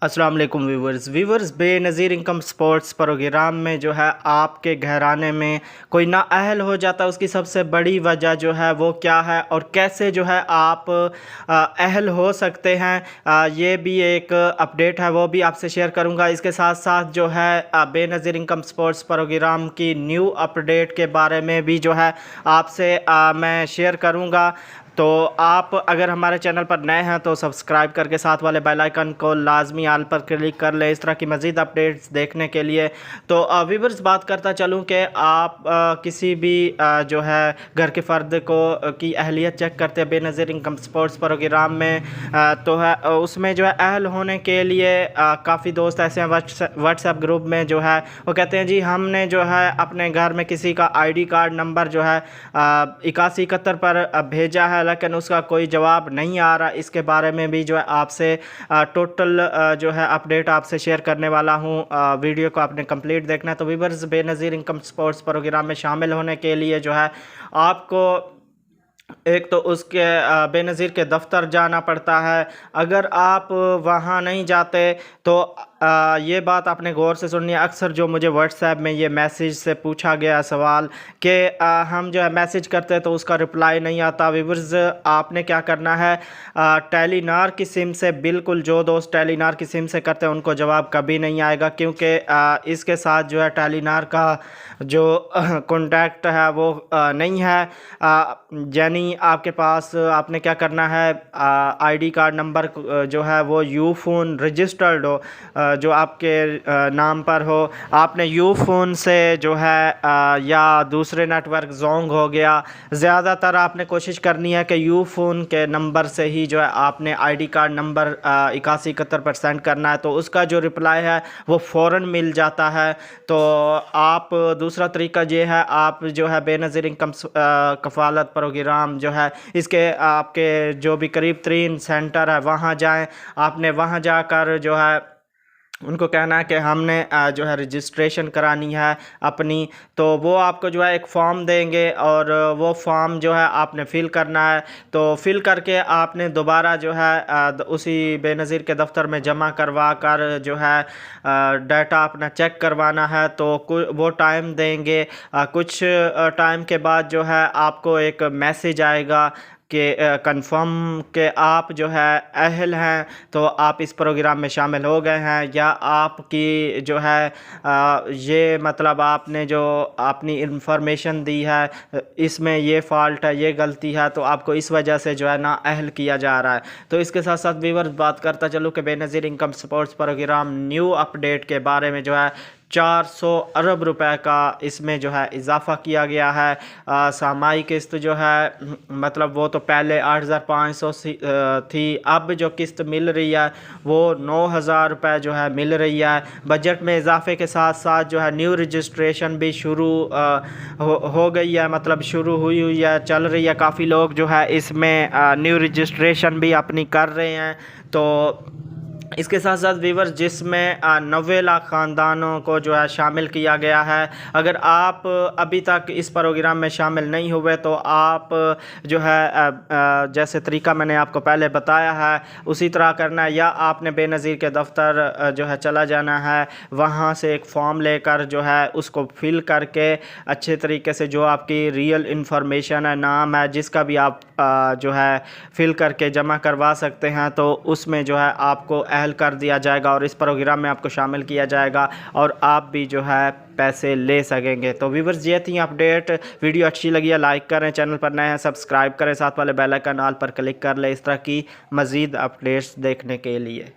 अस्सलाम वालेकुम viewers Benazir income support programme में जो है आपके घराने में कोई नाअहल हो जाता है, उसकी सबसे बड़ी वजह जो है वो क्या है और कैसे जो है आप अहल हो सकते हैं, ये भी एक अपडेट है, वो भी आपसे शेयर करूंगा। इसके साथ साथ जो है बेनज़ीर इनकम स्पोर्ट्स प्रोग्राम की न्यू अपडेट के बारे में भी जो है आपसे मैं शेयर करूंगा। तो आप अगर हमारे चैनल पर नए हैं तो सब्सक्राइब करके साथ वाले बेल आइकन को लाजमी आल पर क्लिक कर लें इस तरह की मज़ीद अपडेट्स देखने के लिए। तो व्यूवर्स, बात करता चलूं कि आप किसी भी जो है घर के फ़र्द को की अहलियत चेक करते हैं बेनज़ीर इनकम स्पोर्ट्स प्रोग्राम में, तो है उसमें जो है अहल होने के लिए काफ़ी दोस्त ऐसे हैं व्हाट्सएप ग्रुप में जो है वो कहते हैं जी हमने जो है अपने घर में किसी का ID कार्ड नंबर जो है 8171 पर भेजा है, लेकिन उसका कोई जवाब नहीं आ रहा। इसके बारे में भी जो है आपसे टोटल जो है अपडेट आपसे शेयर करने वाला हूँ। वीडियो को आपने कंप्लीट देखना है। तो viewers, Benazir income support programme में शामिल होने के लिए जो है आपको एक तो उसके बेनज़ीर के दफ्तर जाना पड़ता है। अगर आप वहाँ नहीं जाते तो ये बात आपने गौर से सुननी है। अक्सर जो मुझे व्हाट्सएप में ये मैसेज से पूछा गया सवाल कि हम जो है मैसेज करते हैं तो उसका रिप्लाई नहीं आता। व्यूअर्स, आपने क्या करना है, टेलीनार की सिम से, बिल्कुल जो दोस्त टेलीनार की सिम से करते हैं उनको जवाब कभी नहीं आएगा, क्योंकि इसके साथ जो है टेलीनार का जो कॉन्टैक्ट है वो नहीं है। यानी आपके पास आपने क्या करना है, ID कार्ड नंबर जो है वो यूफोन रजिस्टर्ड हो, जो आपके नाम पर हो। आपने यूफोन से जो है या दूसरे नेटवर्क जोंग हो गया, ज़्यादातर आपने कोशिश करनी है कि यूफोन के नंबर से ही जो है आपने ID कार्ड नंबर 8171% करना है, तो उसका जो रिप्लाई है वो फ़ौरन मिल जाता है। तो आप दूसरा तरीका ये है, आप जो है बेनज़ीर इनकम कफ़ालत प्रोग्राम जो है इसके आपके जो भी करीब तरीन सेंटर है वहाँ जाएं। आपने वहाँ जाकर जो है उनको कहना है कि हमने जो है रजिस्ट्रेशन करानी है अपनी, तो वो आपको जो है एक फ़ॉर्म देंगे और वो फॉर्म जो है आपने फ़िल करना है। तो फ़िल करके आपने दोबारा जो है उसी बेनज़ीर के दफ्तर में जमा करवा कर जो है डाटा अपना चेक करवाना है। तो वो टाइम देंगे, कुछ टाइम के बाद जो है आपको एक मैसेज आएगा कि कंफर्म कि आप जो है अहल हैं, तो आप इस प्रोग्राम में शामिल हो गए हैं, या आपकी जो है ये मतलब आपने जो अपनी इंफॉर्मेशन दी है इसमें ये फ़ॉल्ट है, ये गलती है, तो आपको इस वजह से जो है ना अहल किया जा रहा है। तो इसके साथ साथ व्यूअर्स, बात करता चलूँ कि Benazir income support programme new update के बारे में जो है 400 अरब रुपए का इसमें जो है इजाफ़ा किया गया है। सामाई किस्त जो है मतलब वो तो पहले 8500 थी, अब जो किस्त मिल रही है वो 9000 रुपये जो है मिल रही है। बजट में इजाफे के साथ साथ जो है न्यू रजिस्ट्रेशन भी शुरू हो गई है, मतलब शुरू हुई है, चल रही है। काफ़ी लोग जो है इसमें न्यू रजिस्ट्रेशन भी अपनी कर रहे हैं। तो इसके साथ साथ व्यूअर्स, जिसमें 90 लाख ख़ानदानों को जो है शामिल किया गया है। अगर आप अभी तक इस प्रोग्राम में शामिल नहीं हुए तो आप जो है जैसे तरीका मैंने आपको पहले बताया है उसी तरह करना है, या आपने बेनज़ीर के दफ्तर जो है चला जाना है, वहाँ से एक फ़ॉर्म लेकर जो है उसको फिल करके अच्छे तरीके से जो आपकी रियल इंफॉर्मेशन है, नाम है, जिसका भी आप जो है फिल करके जमा करवा सकते हैं, तो उसमें जो है आपको अहल कर दिया जाएगा और इस प्रोग्राम में आपको शामिल किया जाएगा और आप भी जो है पैसे ले सकेंगे। तो व्यूअर्स, ये थी अपडेट। वीडियो अच्छी लगी है लाइक करें, चैनल पर नए हैं सब्सक्राइब करें, साथ वाले बेल आइकन ऑल पर क्लिक कर लें इस तरह की मज़ीद अपडेट्स देखने के लिए।